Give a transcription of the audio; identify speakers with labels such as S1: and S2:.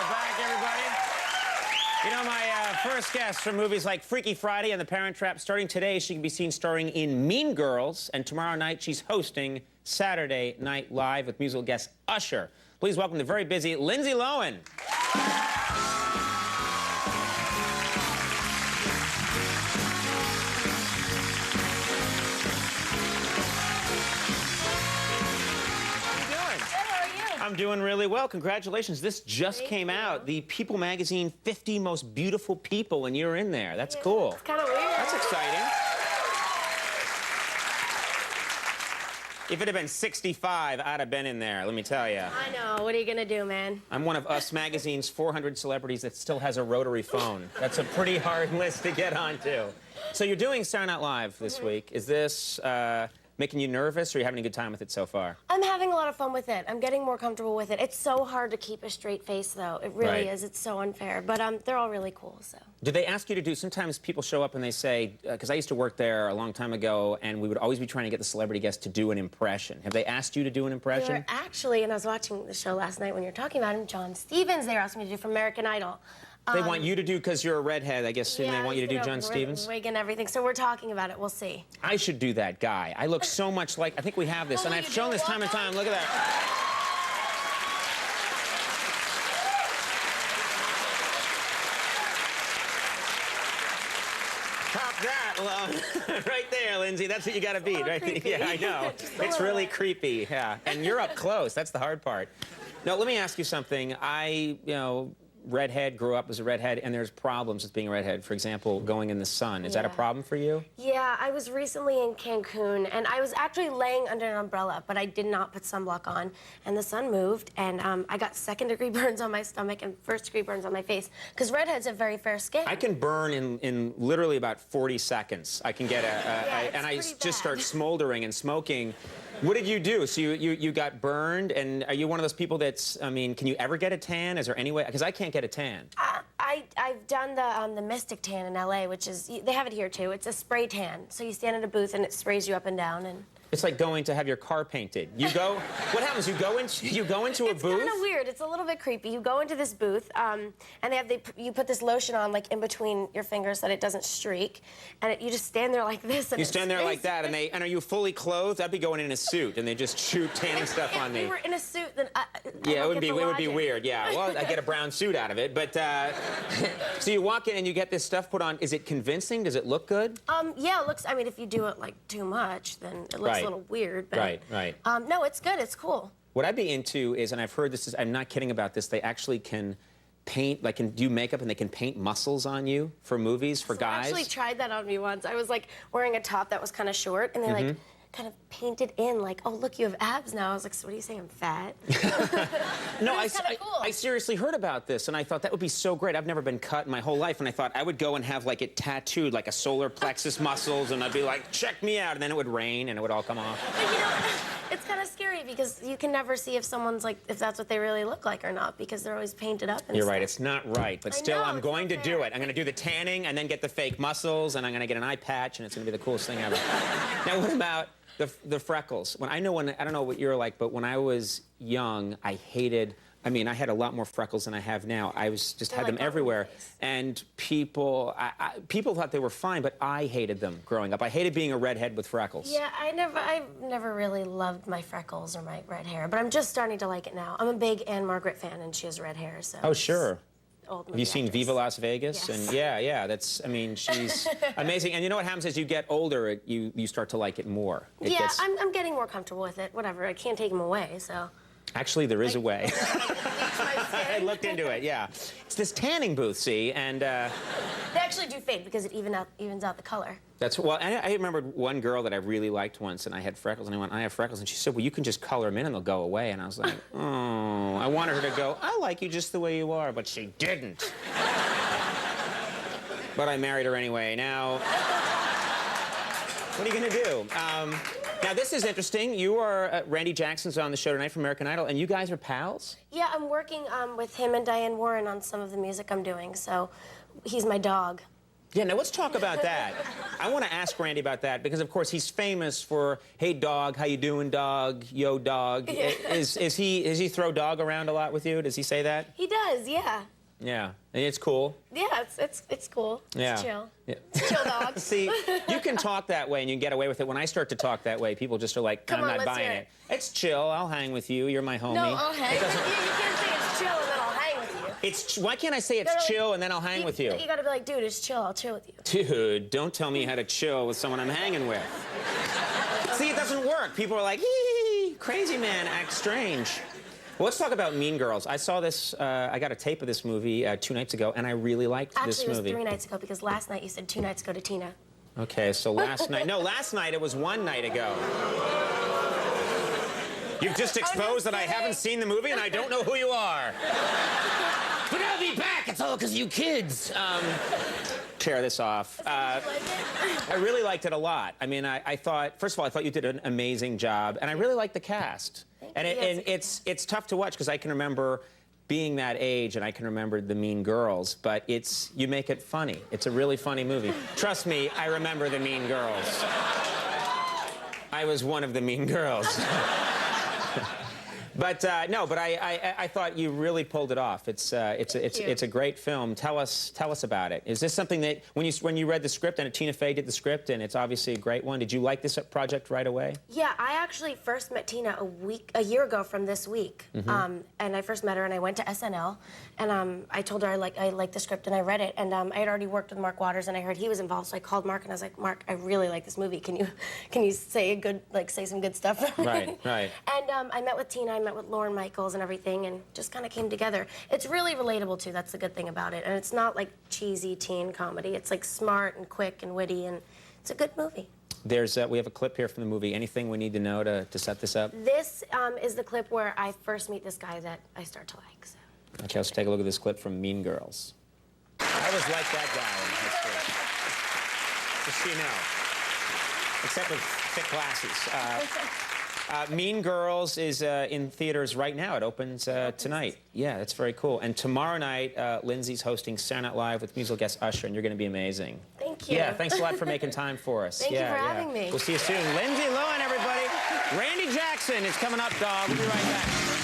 S1: back, everybody. You know, my first guest from movies like Freaky Friday and The Parent Trap, starting today, she can be seen starring in Mean Girls, and tomorrow night she's hosting Saturday Night Live with musical guest Usher. Please welcome the very busy Lindsay Lohan. I'm doing really well. Congratulations. This just came out. The People magazine 50 most beautiful people, and you're in there. That's cool.
S2: It's kind of weird.
S1: That's exciting. If it had been 65, I'd have been in there, let me tell you.
S2: I know. What are you going to do, man?
S1: I'm one of Us Magazine's 400 celebrities that still has a rotary phone. That's a pretty hard list to get onto. So you're doing Saturday Night Live this week. Is this making you nervous, or are you having a good time with it so far?
S2: I'm having a lot of fun with it. I'm getting more comfortable with it. It's so hard to keep a straight face, though. It really is. It's so unfair. But they're all really cool, so.
S1: Did they ask you to do, sometimes people show up and they say, because I used to work there a long time ago, and we would always be trying to get the celebrity guest to do an impression. Have they asked you to do an impression?
S2: They were actually, and I was watching the show last night when you were talking about him, John Stevens, they were asking me to do from American Idol.
S1: They want you to do, because you're a redhead, I guess, and they want you to do John Stevens?
S2: Wig and everything, so we're talking about it. We'll see.
S1: I should do that guy. I look so much like, I think we have this, and I've shown this time and time. Look at that. Top that, right there, Lindsay. That's what you got to beat, right?
S2: Creepy.
S1: Yeah, I know. It's really creepy, yeah. And you're up close. That's the hard part. Now, let me ask you something. Redhead, grew up as a redhead, and there's problems with being a redhead. For example, going in the sun. Is that a problem for you?
S2: Yeah, I was recently in Cancun, and I was actually laying under an umbrella, but I did not put sunblock on, and the sun moved, and I got second-degree burns on my stomach and first-degree burns on my face, because redheads have very fair skin.
S1: I can burn in literally about 40 seconds. I can get and I just start smoldering and smoking. What did you do? So you got burned, and are you one of those people that's, I mean, can you ever get a tan? Is there any way? Because I can't get a tan.
S2: I've done the Mystic Tan in LA, which is, they have it here too. It's a spray tan. So you stand at a booth and it sprays you up and down, and
S1: it's like going to have your car painted. You go, what happens? You go into a booth?
S2: It's kind of weird. It's a little bit creepy. You go into this booth, and you put this lotion on, like, in between your fingers so that it doesn't streak, and you just stand there like this. And
S1: you stand there like that, and are you fully clothed? I'd be going in a suit, and they just shoot tanning stuff on me.
S2: If you were in a suit, then
S1: yeah, it would be weird. Yeah, well, I get a brown suit out of it, but so you walk in and you get this stuff put on. Is it convincing? Does it look good?
S2: Yeah, it looks. I mean, if you do it like too much, then it looks a little weird. But,
S1: right.
S2: No, it's good. It's cool.
S1: What I'd be into is, and I've heard this, I'm not kidding about this, they actually can paint, like, can do makeup and they can paint muscles on you for movies, for guys.
S2: I actually tried that on me once. I was, like, wearing a top that was kind of short, and they, like, kind of painted in, like, oh, look, you have abs now. I was like, so what are you saying, I'm fat?
S1: No, I seriously heard about this, and I thought that would be so great. I've never been cut in my whole life, and I thought I would go and have, like, it tattooed, like a solar plexus muscles, and I'd be like, check me out, and then it would rain, and it would all come off.
S2: But, you know, it's kind of scary because you can never see if someone's, like, if that's what they really look like or not, because they're always painted up and
S1: You're
S2: stuff.
S1: right, it's not right, but still, I'm going to do it. I'm going to do the tanning, and then get the fake muscles, and I'm going to get an eye patch, and it's going to be the coolest thing ever. Now, what about the freckles? I don't know what you're like, but when I was young, I had a lot more freckles than I have now. I had them everywhere, and people thought they were fine, but I hated them growing up. I hated being a redhead with freckles.
S2: Yeah, I've never really loved my freckles or my red hair, but I'm just starting to like it now. I'm a big Anne Margaret fan, and she has red hair, so.
S1: Oh, sure.
S2: Have
S1: you seen Viva Las Vegas?
S2: Yes.
S1: And yeah, she's amazing. And you know what happens as you get older, you start to like it more.
S2: I'm getting more comfortable with it. Whatever, I can't take them away, so.
S1: Actually, there is a way. I looked into it, yeah. It's this tanning booth, see, and
S2: they actually do fade because it evens out the color.
S1: Well, I remember one girl that I really liked once, and I had freckles, and I went, I have freckles, and she said, well, you can just color them in and they'll go away. And I was like, oh, I wanted her to go, I like you just the way you are, but she didn't. But I married her anyway. Now, what are you gonna do? Now, this is interesting. You are, Randy Jackson's on the show tonight from American Idol, and you guys are pals?
S2: Yeah, I'm working with him and Diane Warren on some of the music I'm doing, so he's my dog.
S1: Yeah, now let's talk about that. I want to ask Randy about that because, of course, he's famous for, hey, dog, how you doing, dog? Yo, dog.
S2: Yeah.
S1: Does he throw dog around a lot with you? Does he say that?
S2: He does, yeah.
S1: Yeah, and it's cool.
S2: Yeah, it's cool.
S1: Yeah.
S2: It's chill.
S1: Yeah.
S2: It's chill, dog.
S1: See, you can talk that way and you can get away with it. When I start to talk that way, people just are like,
S2: Come
S1: I'm
S2: on,
S1: not
S2: let's
S1: buying
S2: hear
S1: it. It's chill. I'll hang with you. You're my homie.
S2: No, I'll hang with you. You can't say it's chill and then I'll hang with you.
S1: Why can't I say it's chill and then I'll hang with you?
S2: You gotta be like, dude, it's chill. I'll chill with you.
S1: Dude, don't tell me how to chill with someone I'm hanging with. See, it doesn't work. People are like, hee, crazy man, act strange. Well, let's talk about Mean Girls. I saw this, I got a tape of this movie 2 nights ago, and I really liked this movie.
S2: Actually, it was 3 nights ago, because last night you said 2 nights ago to Tina.
S1: Okay, so last night, no, last night it was 1 night ago. You've just exposed that I haven't seen the movie and I don't know who you are. But I'll be back, it's all because of you kids. Tear this off. I really liked it a lot. I mean, I thought, first of all, I thought you did an amazing job, and I really liked the cast. And it's tough to watch because I can remember being that age and I can remember the Mean Girls, but you make it funny. It's a really funny movie. Trust me, I remember the Mean Girls. I was one of the Mean Girls. But no, but I thought you really pulled it off. It's a great film. Tell us about it. Is this something that when you read the script and Tina Fey did the script and it's obviously a great one? Did you like this project right away?
S2: Yeah, I actually first met Tina a year ago from this week, and I first met her and I went to SNL, and I told her I liked the script and I read it, and I had already worked with Mark Waters and I heard he was involved, so I called Mark and I was like, Mark, I really like this movie. Can you say some good stuff?
S1: Right, right.
S2: And I met with Tina. I met with Lauren Michaels and everything, and just kind of came together. It's really relatable too. That's the good thing about it, and it's not like cheesy teen comedy. It's like smart and quick and witty, and it's a good movie.
S1: We have a clip here from the movie. Anything we need to know to set this up?
S2: This is the clip where I first meet this guy that I start to like. So.
S1: Okay, let's take a look at this clip from Mean Girls. I was like that guy in high school. Just so you know. Except with thick glasses. Mean Girls is in theaters right now. It opens tonight. Yeah, that's very cool. And tomorrow night, Lindsay's hosting Saturday Night Live with musical guest Usher, and you're going to be amazing.
S2: Thank you.
S1: Yeah, thanks a lot for making time for us.
S2: Thank you for having me.
S1: We'll see you soon. Lindsay, Lohan, everybody. Randy Jackson is coming up, dog. We'll be right back.